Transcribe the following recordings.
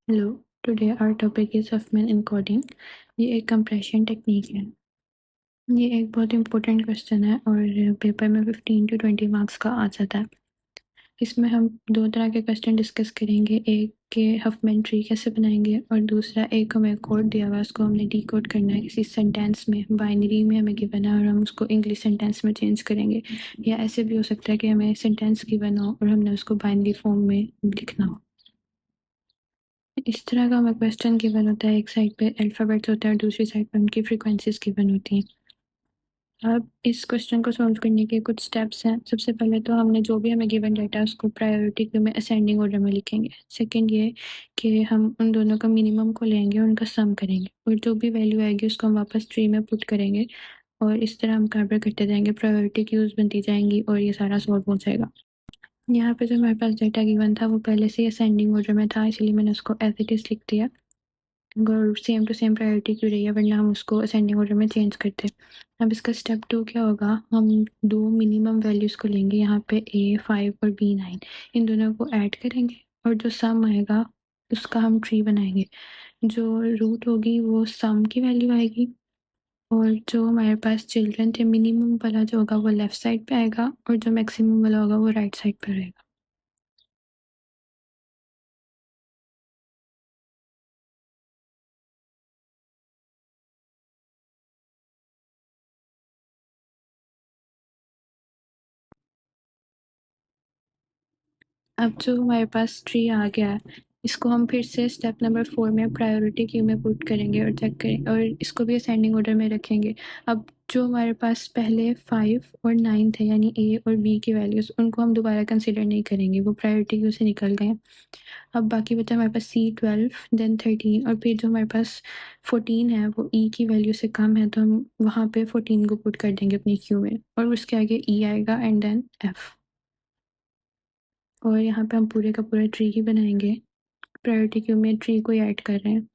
Hello, today our topic is Huffman encoding. ये एक compression technique है। ये एक बहुत इम्पोर्टेंट क्वेश्चन है और पेपर में 15 to 20 मार्क्स का आ जाता है। इसमें हम दो तरह के क्वेश्चन डिस्कस करेंगे, एक के हुफमैन ट्री कैसे बनाएंगे और दूसरा एक हमें कोड दिया हुआ है, उसको हमने डिकोड करना है किसी सेंटेंस में, बाइनरी में हमें गिवन है और हम उसको इंग्लिश सेंटेंस में चेंज करेंगे। या ऐसे भी हो सकता है कि हमें सेंटेंस गिवन हो और हमने उसको बाइनरी फॉर्म में लिखना हो। इस तरह का हमें क्वेश्चन गिवन होता है, एक साइड पे अल्फ़ाबेट्स होता है और दूसरी साइड पे उनकी फ्रीक्वेंसीज गिवन होती हैं। अब इस क्वेश्चन को सॉल्व करने के कुछ स्टेप्स हैं। सबसे पहले तो हमने जो भी हमें गिवन डाटा है उसको प्रायोरिटी क्यू में असेंडिंग ऑर्डर में लिखेंगे। सेकंड ये कि हम उन दोनों का मिनिमम को लेंगे और उनका सम करेंगे और जो भी वैल्यू आएगी उसको हम वापस ट्री में पुट करेंगे और इस तरह हम कार्बर करते जाएंगे, प्रायोरिटी क्यूज बनती जाएंगी और ये सारा सॉल्व हो जाएगा। यहाँ पे जो हमारे पास डाटा गिवन था वो पहले से ही असेंडिंग ऑर्डर में था, इसलिए मैंने उसको एज इट इज़ लिख दिया। अगर सेम टू सेम प्रायोरिटी क्यों रही है, वरना हम उसको असेंडिंग ऑर्डर में चेंज करते। अब इसका स्टेप 2 क्या होगा, हम दो मिनिमम वैल्यूज़ को लेंगे, यहाँ पे A5 और B9, इन दोनों को ऐड करेंगे और जो सम आएगा उसका हम ट्री बनाएंगे। जो रूट होगी वो सम की वैल्यू आएगी और जो हमारे पास चिल्ड्रन थे, मिनिमम वाला जो होगा वो लेफ्ट साइड पे आएगा और जो मैक्सिमम वाला होगा वो राइट साइड पे रहेगा। अब जो हमारे पास ट्री आ गया है, इसको हम फिर से स्टेप नंबर 4 में प्रायोरिटी क्यू में पुट करेंगे और चेक करें और इसको भी असेंडिंग ऑर्डर में रखेंगे। अब जो हमारे पास पहले 5 और 9 थे, यानी ए और बी की वैल्यूज़, उनको हम दोबारा कंसिडर नहीं करेंगे, वो प्रायोरिटी क्यू से निकल गए। अब बाकी बचा हमारे पास C12, देन 13 और फिर जो हमारे पास 14 है वो ई की वैल्यू से कम है, तो हम वहाँ पे 14 को पुट कर देंगे अपनी क्यू में और उसके आगे ई आएगा एंड देन एफ। और यहाँ पे हम पूरे का पूरा ट्री ही बनाएंगे, प्रायोरिटी क्यू में ट्री को ऐड कर रहे हैं।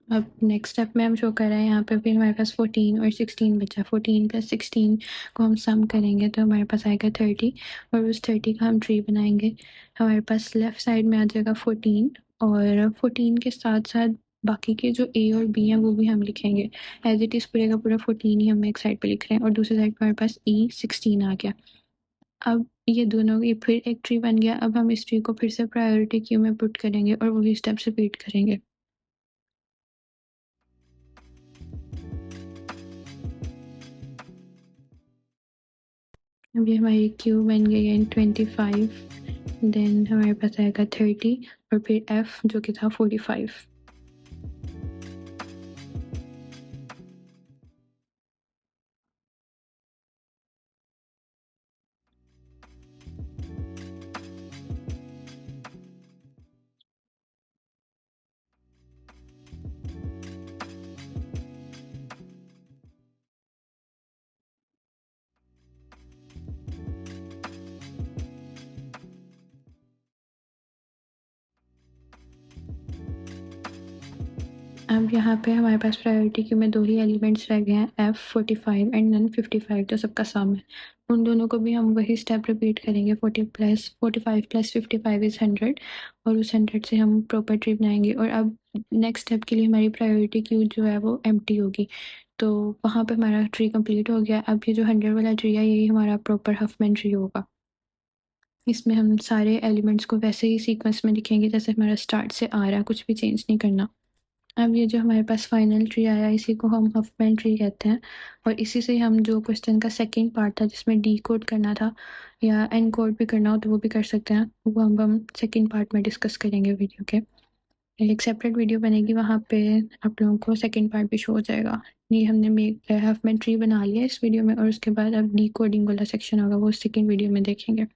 अब नेक्स्ट स्टेप में हम शो कर रहे हैं, यहाँ पे फिर हमारे पास 14 और 16 बचा। 14 + 16 को हम सम करेंगे तो हमारे पास आएगा 30 और उस 30 का हम ट्री बनाएंगे। हमारे पास लेफ़्ट साइड में आ जाएगा 14 और 14 के साथ साथ बाकी के जो ए और बी हैं वो भी हम लिखेंगे। एज इट इज़ पूरे का पूरा 14 ही हम एक साइड पे लिख रहे हैं और दूसरी साइड पे हमारे पास E16 आ गया। अब ये दोनों, ये फिर एक ट्री बन गया। अब हम इस ट्री को फिर से प्रायोरिटी क्यू में पुट करेंगे और वही स्टेप्स रिपीट करेंगे। अभी हमारी क्यू बन गई है 25, देन हमारे पास आएगा 30 और फिर एफ जो कि था 45। अब यहाँ पे हमारे पास प्रायोरिटी क्यू में 2 ही एलिमेंट्स रह गए हैं, F45 एंड देन 55 जो सबका सम है। उन दोनों को भी हम वही स्टेप रिपीट करेंगे, 45 प्लस 55 इज़ 100 और उस 100 से हम प्रॉपर ट्री बनाएँगे। और अब नेक्स्ट स्टेप के लिए हमारी प्रायोरिटी क्यू जो है वो एम्प्टी होगी। तो वहाँ पे हमारा ट्री कंप्लीट हो गया। अब ये जो 100 वाला ट्री है यही हमारा प्रॉपर हफमैन ट्री होगा। इसमें हम सारे एलिमेंट्स को वैसे ही सीक्वेंस में लिखेंगे जैसे हमारा स्टार्ट से आ रहा है, कुछ भी चेंज नहीं करना। अब ये जो हमारे पास फाइनल ट्री आया इसी को हम हफमैन ट्री कहते हैं और इसी से हम जो क्वेश्चन का सेकंड पार्ट था जिसमें डी कोड करना था या एन कोड भी करना हो तो वो भी कर सकते हैं, वो हम सेकंड पार्ट में डिस्कस करेंगे वीडियो के। एक सेपरेट वीडियो बनेगी, वहाँ पे आप लोगों को सेकंड पार्ट भी शो हो जाएगा। ये हमने मेक हफमैन ट्री बना लिया इस वीडियो में और उसके बाद अब डी कोडिंग वाला सेक्शन होगा वो सेकंड वीडियो में देखेंगे।